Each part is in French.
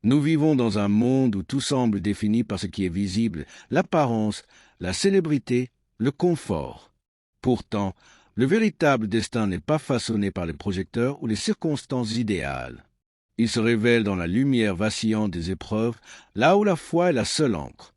Nous vivons dans un monde où tout semble défini par ce qui est visible, l'apparence, la célébrité, le confort. Pourtant, le véritable destin n'est pas façonné par les projecteurs ou les circonstances idéales. Il se révèle dans la lumière vacillante des épreuves, là où la foi est la seule encre.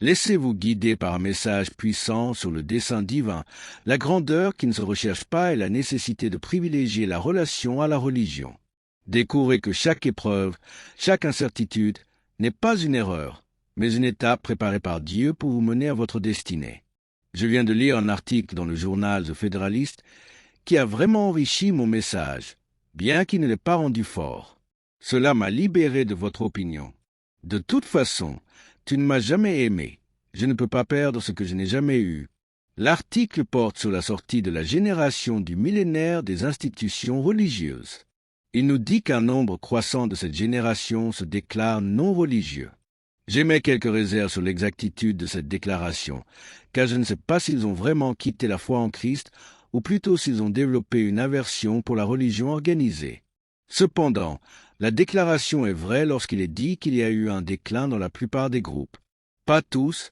Laissez-vous guider par un message puissant sur le dessein divin, la grandeur qui ne se recherche pas et la nécessité de privilégier la relation à la religion. Découvrez que chaque épreuve, chaque incertitude n'est pas une erreur, mais une étape préparée par Dieu pour vous mener à votre destinée. Je viens de lire un article dans le journal The Federalist qui a vraiment enrichi mon message, bien qu'il ne l'ait pas rendu fort. Cela m'a libéré de votre opinion. De toute façon, tu ne m'as jamais aimé. Je ne peux pas perdre ce que je n'ai jamais eu. L'article porte sur la sortie de la génération du millénaire des institutions religieuses. Il nous dit qu'un nombre croissant de cette génération se déclare non religieux. J'émets quelques réserves sur l'exactitude de cette déclaration, car je ne sais pas s'ils ont vraiment quitté la foi en Christ, ou plutôt s'ils ont développé une aversion pour la religion organisée. Cependant, la déclaration est vraie lorsqu'il est dit qu'il y a eu un déclin dans la plupart des groupes. Pas tous,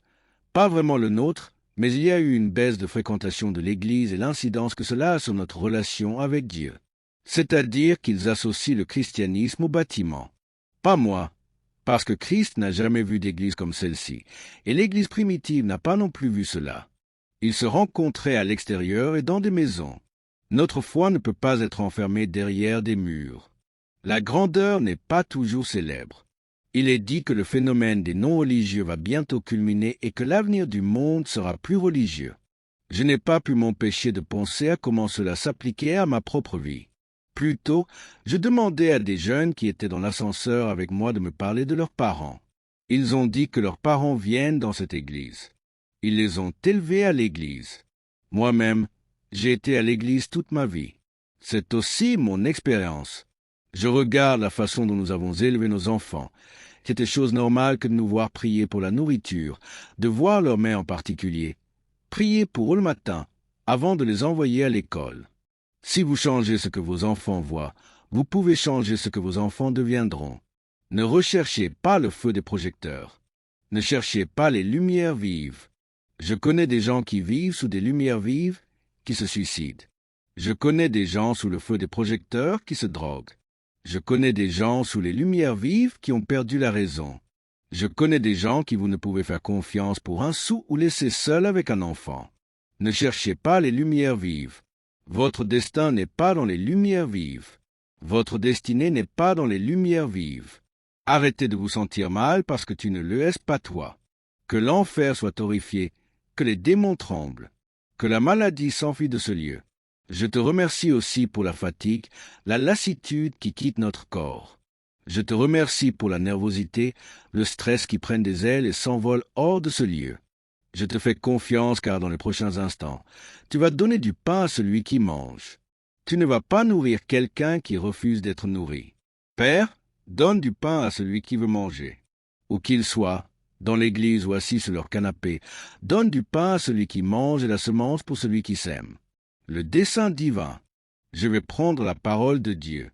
pas vraiment le nôtre, mais il y a eu une baisse de fréquentation de l'Église et l'incidence que cela a sur notre relation avec Dieu. C'est-à-dire qu'ils associent le christianisme au bâtiment. Pas moi, parce que Christ n'a jamais vu d'église comme celle-ci, et l'Église primitive n'a pas non plus vu cela. Ils se rencontraient à l'extérieur et dans des maisons. Notre foi ne peut pas être enfermée derrière des murs. La grandeur n'est pas toujours célèbre. Il est dit que le phénomène des non-religieux va bientôt culminer et que l'avenir du monde sera plus religieux. Je n'ai pas pu m'empêcher de penser à comment cela s'appliquait à ma propre vie. Plus tôt, je demandais à des jeunes qui étaient dans l'ascenseur avec moi de me parler de leurs parents. Ils ont dit que leurs parents viennent dans cette église. Ils les ont élevés à l'église. Moi-même, j'ai été à l'église toute ma vie. C'est aussi mon expérience. Je regarde la façon dont nous avons élevé nos enfants. C'était chose normale que de nous voir prier pour la nourriture, de voir leurs mères en particulier. Prier pour eux le matin, avant de les envoyer à l'école. Si vous changez ce que vos enfants voient, vous pouvez changer ce que vos enfants deviendront. Ne recherchez pas le feu des projecteurs. Ne cherchez pas les lumières vives. Je connais des gens qui vivent sous des lumières vives, qui se suicident. Je connais des gens sous le feu des projecteurs qui se droguent. Je connais des gens sous les lumières vives qui ont perdu la raison. Je connais des gens qui vous ne pouvez faire confiance pour un sou ou laisser seuls avec un enfant. Ne cherchez pas les lumières vives. Votre destin n'est pas dans les lumières vives. Votre destinée n'est pas dans les lumières vives. Arrêtez de vous sentir mal parce que tu ne le es pas toi. Que l'enfer soit horrifié, que les démons tremblent, que la maladie s'enfuit de ce lieu. Je te remercie aussi pour la fatigue, la lassitude qui quitte notre corps. Je te remercie pour la nervosité, le stress qui prennent des ailes et s'envolent hors de ce lieu. Je te fais confiance car dans les prochains instants, tu vas donner du pain à celui qui mange. Tu ne vas pas nourrir quelqu'un qui refuse d'être nourri. Père, donne du pain à celui qui veut manger. Où qu'il soit, dans l'église ou assis sur leur canapé, donne du pain à celui qui mange et la semence pour celui qui sème. Le dessein divin. Je vais prendre la parole de Dieu.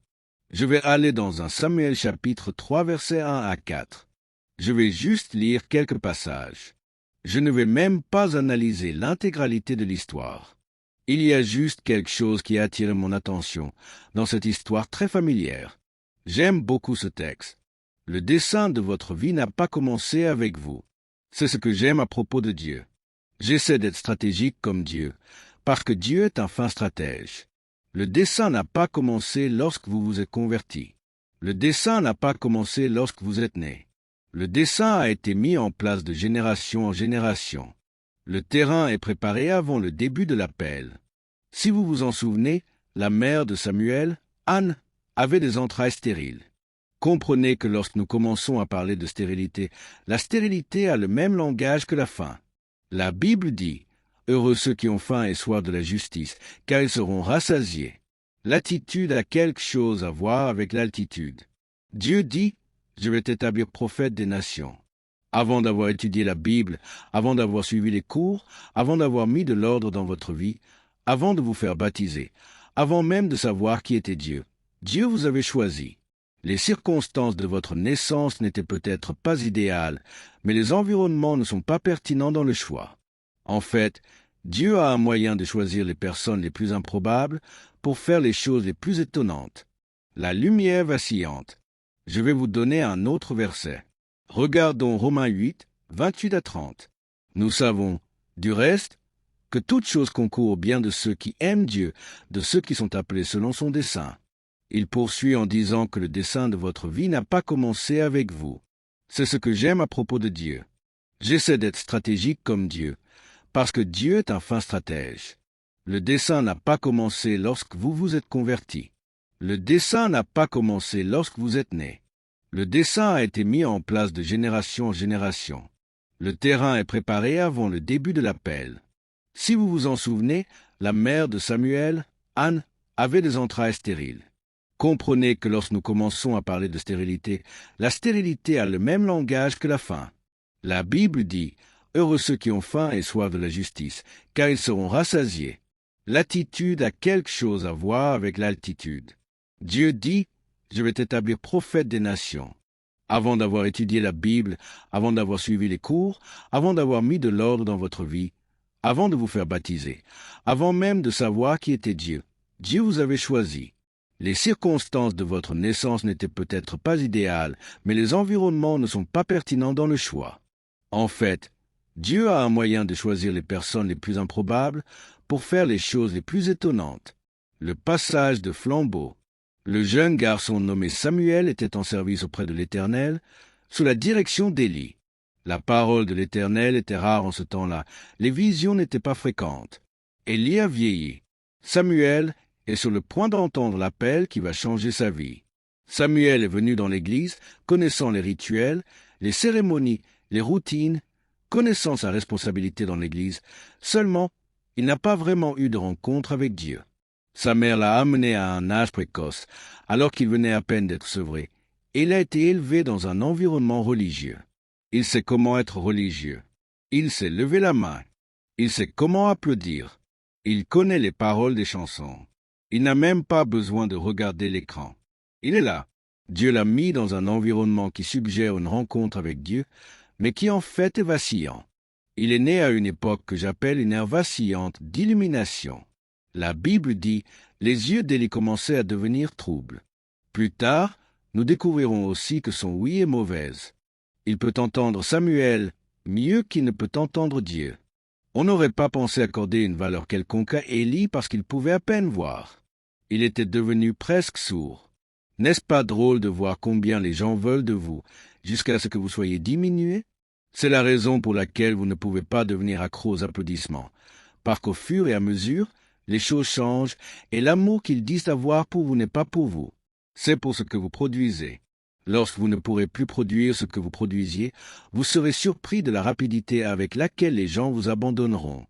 Je vais aller dans 1 Samuel chapitre 3 versets 1 à 4. Je vais juste lire quelques passages. Je ne vais même pas analyser l'intégralité de l'histoire. Il y a juste quelque chose qui a attiré mon attention dans cette histoire très familière. J'aime beaucoup ce texte. Le dessein de votre vie n'a pas commencé avec vous. C'est ce que j'aime à propos de Dieu. J'essaie d'être stratégique comme Dieu, parce que Dieu est un fin stratège. Le dessein n'a pas commencé lorsque vous vous êtes converti. Le dessein n'a pas commencé lorsque vous êtes né. Le dessein a été mis en place de génération en génération. Le terrain est préparé avant le début de l'appel. Si vous vous en souvenez, la mère de Samuel, Anne, avait des entrailles stériles. Comprenez que lorsque nous commençons à parler de stérilité, la stérilité a le même langage que la faim. La Bible dit « Heureux ceux qui ont faim et soif de la justice, car ils seront rassasiés. » L'attitude a quelque chose à voir avec l'altitude. Dieu dit « Je vais t'établir prophète des nations. » Avant d'avoir étudié la Bible, avant d'avoir suivi les cours, avant d'avoir mis de l'ordre dans votre vie, avant de vous faire baptiser, avant même de savoir qui était Dieu, Dieu vous avait choisi. Les circonstances de votre naissance n'étaient peut-être pas idéales, mais les environnements ne sont pas pertinents dans le choix. En fait, Dieu a un moyen de choisir les personnes les plus improbables pour faire les choses les plus étonnantes. La lumière vacillante. Je vais vous donner un autre verset. Regardons Romains 8, 28 à 30. Nous savons, du reste, que toute chose concourt au bien de ceux qui aiment Dieu, de ceux qui sont appelés selon son dessein. Il poursuit en disant que le dessein de votre vie n'a pas commencé avec vous. C'est ce que j'aime à propos de Dieu. J'essaie d'être stratégique comme Dieu, parce que Dieu est un fin stratège. Le dessein n'a pas commencé lorsque vous vous êtes converti. Le dessein n'a pas commencé lorsque vous êtes né. Le dessein a été mis en place de génération en génération. Le terrain est préparé avant le début de l'appel. Si vous vous en souvenez, la mère de Samuel, Anne, avait des entrailles stériles. Comprenez que lorsque nous commençons à parler de stérilité, la stérilité a le même langage que la faim. La Bible dit « Heureux ceux qui ont faim et soif de la justice, car ils seront rassasiés. » L'attitude a quelque chose à voir avec l'altitude. Dieu dit « Je vais t'établir prophète des nations. » Avant d'avoir étudié la Bible, avant d'avoir suivi les cours, avant d'avoir mis de l'ordre dans votre vie, avant de vous faire baptiser, avant même de savoir qui était Dieu, Dieu vous avait choisi. Les circonstances de votre naissance n'étaient peut-être pas idéales, mais les environnements ne sont pas pertinents dans le choix. En fait, Dieu a un moyen de choisir les personnes les plus improbables pour faire les choses les plus étonnantes. Le passage de flambeau. Le jeune garçon nommé Samuel était en service auprès de l'Éternel, sous la direction d'Élie. La parole de l'Éternel était rare en ce temps-là, les visions n'étaient pas fréquentes. Élie a vieilli. Samuel est sur le point d'entendre l'appel qui va changer sa vie. Samuel est venu dans l'Église, connaissant les rituels, les cérémonies, les routines, connaissant sa responsabilité dans l'Église. Seulement, il n'a pas vraiment eu de rencontre avec Dieu. Sa mère l'a amené à un âge précoce, alors qu'il venait à peine d'être sevré, et il a été élevé dans un environnement religieux. Il sait comment être religieux. Il sait lever la main. Il sait comment applaudir. Il connaît les paroles des chansons. Il n'a même pas besoin de regarder l'écran. Il est là. Dieu l'a mis dans un environnement qui suggère une rencontre avec Dieu, mais qui en fait est vacillant. Il est né à une époque que j'appelle une ère vacillante d'illumination. La Bible dit « Les yeux d'Élie commençaient à devenir troubles ». Plus tard, nous découvrirons aussi que son oui est mauvaise. Il peut entendre Samuel mieux qu'il ne peut entendre Dieu. On n'aurait pas pensé accorder une valeur quelconque à Élie parce qu'il pouvait à peine voir. Il était devenu presque sourd. N'est-ce pas drôle de voir combien les gens veulent de vous, jusqu'à ce que vous soyez diminué? C'est la raison pour laquelle vous ne pouvez pas devenir accro aux applaudissements, parce qu'au fur et à mesure, les choses changent et l'amour qu'ils disent avoir pour vous n'est pas pour vous. C'est pour ce que vous produisez. Lorsque vous ne pourrez plus produire ce que vous produisiez, vous serez surpris de la rapidité avec laquelle les gens vous abandonneront.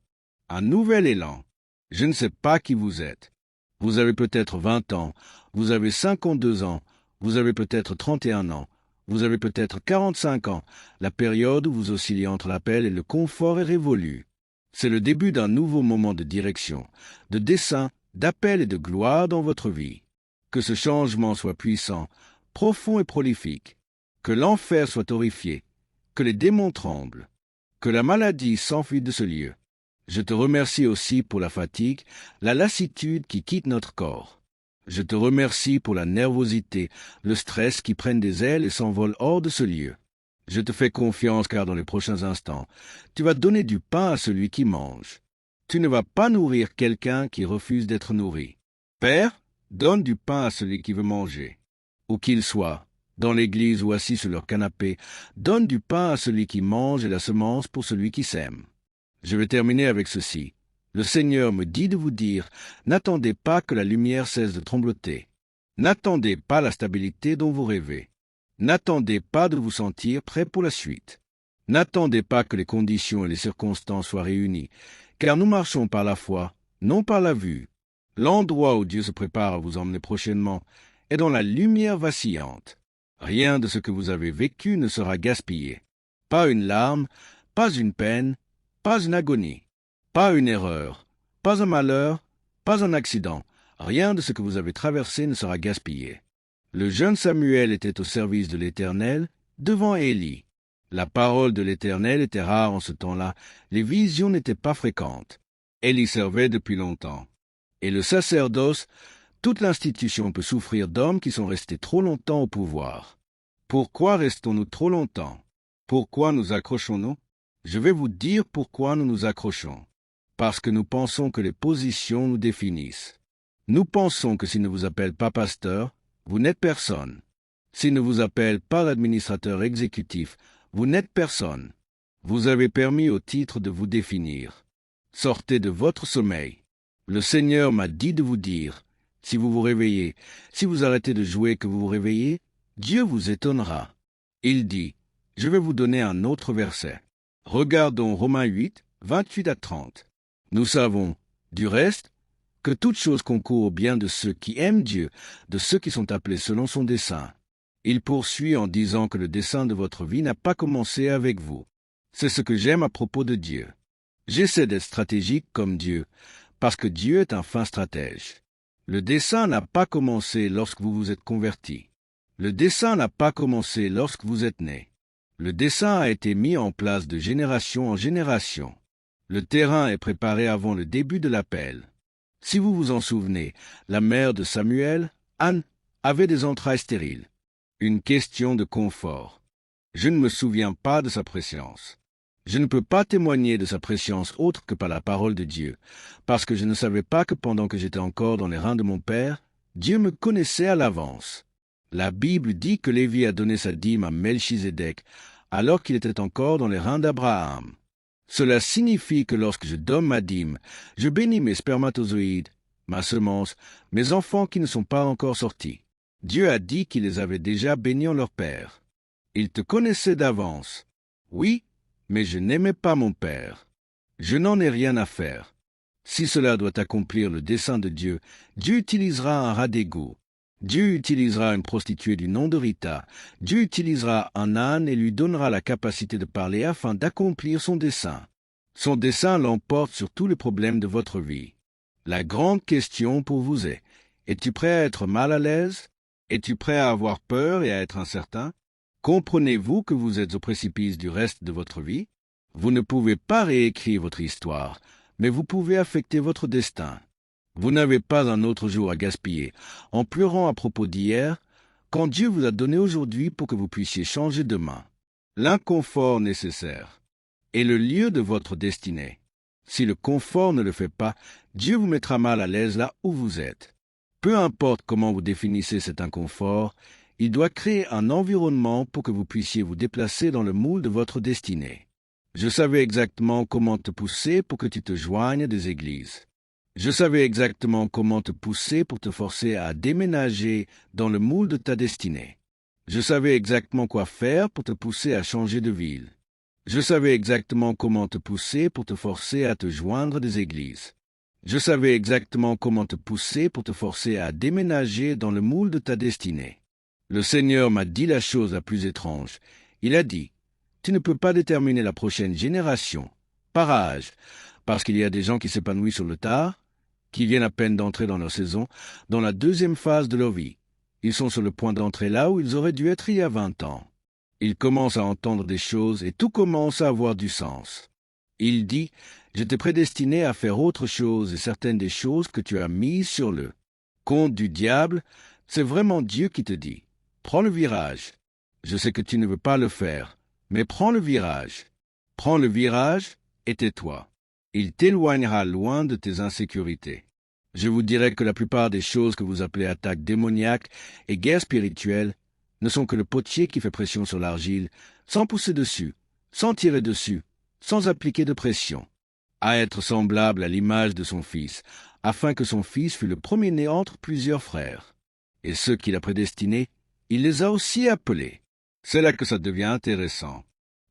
Un nouvel élan. Je ne sais pas qui vous êtes. Vous avez peut-être 20 ans, vous avez 52 ans, vous avez peut-être 31 ans, vous avez peut-être 45 ans. La période où vous oscillez entre l'appel et le confort est révolue. C'est le début d'un nouveau moment de direction, de dessein, d'appel et de gloire dans votre vie. Que ce changement soit puissant, profond et prolifique. Que l'enfer soit horrifié. Que les démons tremblent. Que la maladie s'enfuit de ce lieu. Je te remercie aussi pour la fatigue, la lassitude qui quitte notre corps. Je te remercie pour la nervosité, le stress qui prennent des ailes et s'envolent hors de ce lieu. Je te fais confiance car dans les prochains instants, tu vas donner du pain à celui qui mange. Tu ne vas pas nourrir quelqu'un qui refuse d'être nourri. Père, donne du pain à celui qui veut manger. Où qu'il soit, dans l'église ou assis sur leur canapé, donne du pain à celui qui mange et la semence pour celui qui sème. Je vais terminer avec ceci. Le Seigneur me dit de vous dire, n'attendez pas que la lumière cesse de trembloter. N'attendez pas la stabilité dont vous rêvez. N'attendez pas de vous sentir prêt pour la suite. N'attendez pas que les conditions et les circonstances soient réunies, car nous marchons par la foi, non par la vue. L'endroit où Dieu se prépare à vous emmener prochainement est dans la lumière vacillante. Rien de ce que vous avez vécu ne sera gaspillé. Pas une larme, pas une peine, pas une agonie, pas une erreur, pas un malheur, pas un accident. Rien de ce que vous avez traversé ne sera gaspillé. Le jeune Samuel était au service de l'Éternel, devant Élie. La parole de l'Éternel était rare en ce temps-là, les visions n'étaient pas fréquentes. Élie servait depuis longtemps. Et le sacerdoce, toute l'institution peut souffrir d'hommes qui sont restés trop longtemps au pouvoir. Pourquoi restons-nous trop longtemps? Pourquoi nous accrochons-nous? Je vais vous dire pourquoi nous nous accrochons. Parce que nous pensons que les positions nous définissent. Nous pensons que s'ils ne vous appellent pas pasteur, vous n'êtes personne. S'ils ne vous appellent pas administrateur exécutif, vous n'êtes personne. Vous avez permis au titre de vous définir. Sortez de votre sommeil. Le Seigneur m'a dit de vous dire, si vous vous réveillez, si vous arrêtez de jouer que vous vous réveillez, Dieu vous étonnera. Il dit, je vais vous donner un autre verset. Regardons Romains 8, 28 à 30. Nous savons, du reste, que toute chose concourt au bien de ceux qui aiment Dieu, de ceux qui sont appelés selon son dessein. Il poursuit en disant que le dessein de votre vie n'a pas commencé avec vous. C'est ce que j'aime à propos de Dieu. J'essaie d'être stratégique comme Dieu, parce que Dieu est un fin stratège. Le dessein n'a pas commencé lorsque vous vous êtes converti. Le dessein n'a pas commencé lorsque vous êtes né. Le dessein a été mis en place de génération en génération. Le terrain est préparé avant le début de l'appel. Si vous vous en souvenez, la mère de Samuel, Anne, avait des entrailles stériles. Une question de confort. Je ne me souviens pas de sa préscience. Je ne peux pas témoigner de sa préscience autre que par la parole de Dieu, parce que je ne savais pas que pendant que j'étais encore dans les reins de mon père, Dieu me connaissait à l'avance. La Bible dit que Lévi a donné sa dîme à Melchizedek, alors qu'il était encore dans les reins d'Abraham. Cela signifie que lorsque je donne ma dîme, je bénis mes spermatozoïdes, ma semence, mes enfants qui ne sont pas encore sortis. Dieu a dit qu'il les avait déjà bénis en leur père. Il te connaissait d'avance. Oui, mais je n'aimais pas mon père. Je n'en ai rien à faire. Si cela doit accomplir le dessein de Dieu, Dieu utilisera un rat d'égout. Dieu utilisera une prostituée du nom de Rita. Dieu utilisera un âne et lui donnera la capacité de parler afin d'accomplir son dessein. Son dessein l'emporte sur tous les problèmes de votre vie. La grande question pour vous est, es-tu prêt à être mal à l'aise? Es-tu prêt à avoir peur et à être incertain? Comprenez-vous que vous êtes au précipice du reste de votre vie? Vous ne pouvez pas réécrire votre histoire, mais vous pouvez affecter votre destin. Vous n'avez pas un autre jour à gaspiller, en pleurant à propos d'hier, quand Dieu vous a donné aujourd'hui pour que vous puissiez changer demain. L'inconfort nécessaire est le lieu de votre destinée. Si le confort ne le fait pas, Dieu vous mettra mal à l'aise là où vous êtes. Peu importe comment vous définissez cet inconfort, il doit créer un environnement pour que vous puissiez vous déplacer dans le moule de votre destinée. Je savais exactement comment te pousser pour que tu te joignes des églises. Je savais exactement comment te pousser pour te forcer à déménager dans le moule de ta destinée. Je savais exactement quoi faire pour te pousser à changer de ville. Je savais exactement comment te pousser pour te forcer à te joindre des églises. Je savais exactement comment te pousser pour te forcer à déménager dans le moule de ta destinée. Le Seigneur m'a dit la chose la plus étrange. Il a dit, « Tu ne peux pas déterminer la prochaine génération, par âge, parce qu'il y a des gens qui s'épanouissent sur le tard, qui viennent à peine d'entrer dans leur saison, dans la deuxième phase de leur vie. Ils sont sur le point d'entrer là où ils auraient dû être il y a 20 ans. Ils commencent à entendre des choses et tout commence à avoir du sens. Il dit, « Je t'ai prédestiné à faire autre chose et certaines des choses que tu as mises sur le compte du diable, c'est vraiment Dieu qui te dit, « Prends le virage. Je sais que tu ne veux pas le faire, mais prends le virage. Prends le virage et tais-toi. Il t'éloignera loin de tes insécurités. Je vous dirai que la plupart des choses que vous appelez attaques démoniaques et guerres spirituelles ne sont que le potier qui fait pression sur l'argile, sans pousser dessus, sans tirer dessus, sans appliquer de pression, à être semblable à l'image de son fils, afin que son fils fût le premier-né entre plusieurs frères. Et ceux qu'il a prédestinés, il les a aussi appelés. C'est là que ça devient intéressant.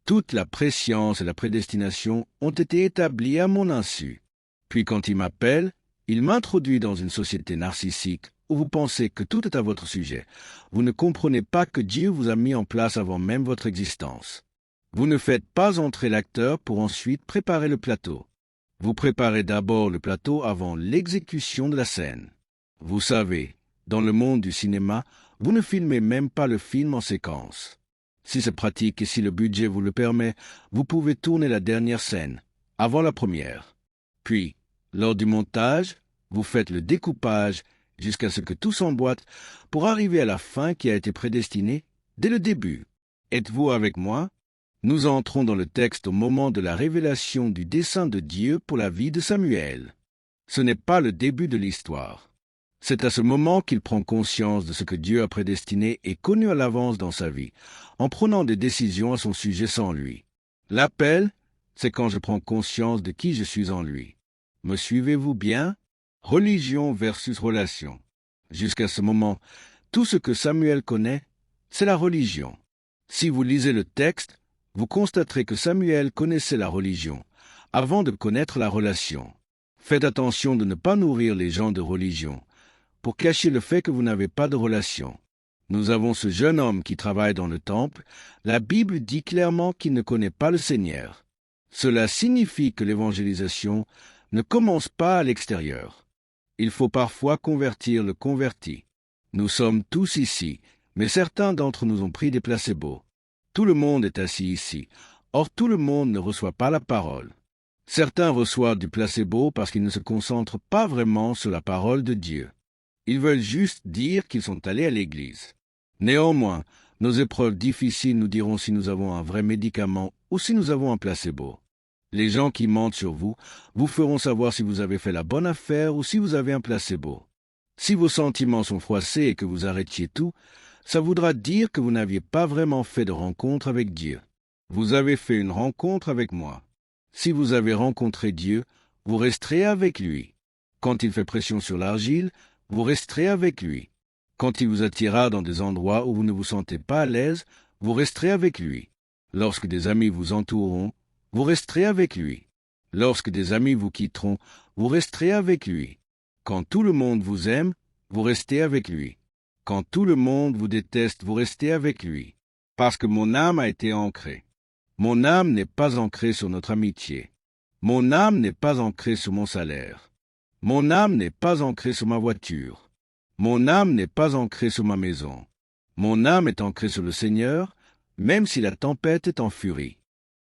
Toute la prescience et la prédestination ont été établies à mon insu. Puis quand il m'appelle, il m'introduit dans une société narcissique où vous pensez que tout est à votre sujet. Vous ne comprenez pas que Dieu vous a mis en place avant même votre existence. Vous ne faites pas entrer l'acteur pour ensuite préparer le plateau. Vous préparez d'abord le plateau avant l'exécution de la scène. Vous savez, dans le monde du cinéma, vous ne filmez même pas le film en séquence. Si c'est pratique et si le budget vous le permet, vous pouvez tourner la dernière scène, avant la première. Puis, lors du montage, vous faites le découpage jusqu'à ce que tout s'emboîte pour arriver à la fin qui a été prédestinée dès le début. Êtes-vous avec moi? Nous entrons dans le texte au moment de la révélation du dessein de Dieu pour la vie de Samuel. Ce n'est pas le début de l'histoire. C'est à ce moment qu'il prend conscience de ce que Dieu a prédestiné et connu à l'avance dans sa vie, en prenant des décisions à son sujet sans lui. L'appel, c'est quand je prends conscience de qui je suis en lui. Me suivez-vous bien? Religion versus relation. Jusqu'à ce moment, tout ce que Samuel connaît, c'est la religion. Si vous lisez le texte, vous constaterez que Samuel connaissait la religion, avant de connaître la relation. Faites attention de ne pas nourrir les gens de religion, pour cacher le fait que vous n'avez pas de relation. Nous avons ce jeune homme qui travaille dans le temple. La Bible dit clairement qu'il ne connaît pas le Seigneur. Cela signifie que l'évangélisation ne commence pas à l'extérieur. Il faut parfois convertir le converti. Nous sommes tous ici, mais certains d'entre nous ont pris des placebos. Tout le monde est assis ici. Or, tout le monde ne reçoit pas la parole. Certains reçoivent du placebo parce qu'ils ne se concentrent pas vraiment sur la parole de Dieu. Ils veulent juste dire qu'ils sont allés à l'église. Néanmoins, nos épreuves difficiles nous diront si nous avons un vrai médicament ou si nous avons un placebo. Les gens qui mentent sur vous vous feront savoir si vous avez fait la bonne affaire ou si vous avez un placebo. Si vos sentiments sont froissés et que vous arrêtiez tout, ça voudra dire que vous n'aviez pas vraiment fait de rencontre avec Dieu. Vous avez fait une rencontre avec moi. Si vous avez rencontré Dieu, vous resterez avec lui. Quand il fait pression sur l'argile, vous resterez avec lui. Quand il vous attirera dans des endroits où vous ne vous sentez pas à l'aise, vous resterez avec lui. Lorsque des amis vous entoureront, vous resterez avec lui. Lorsque des amis vous quitteront, vous resterez avec lui. Quand tout le monde vous aime, vous restez avec lui. Quand tout le monde vous déteste, vous restez avec lui. Parce que mon âme a été ancrée. Mon âme n'est pas ancrée sur notre amitié. Mon âme n'est pas ancrée sur mon salaire. Mon âme n'est pas ancrée sur ma voiture. Mon âme n'est pas ancrée sur ma maison. Mon âme est ancrée sur le Seigneur, même si la tempête est en furie.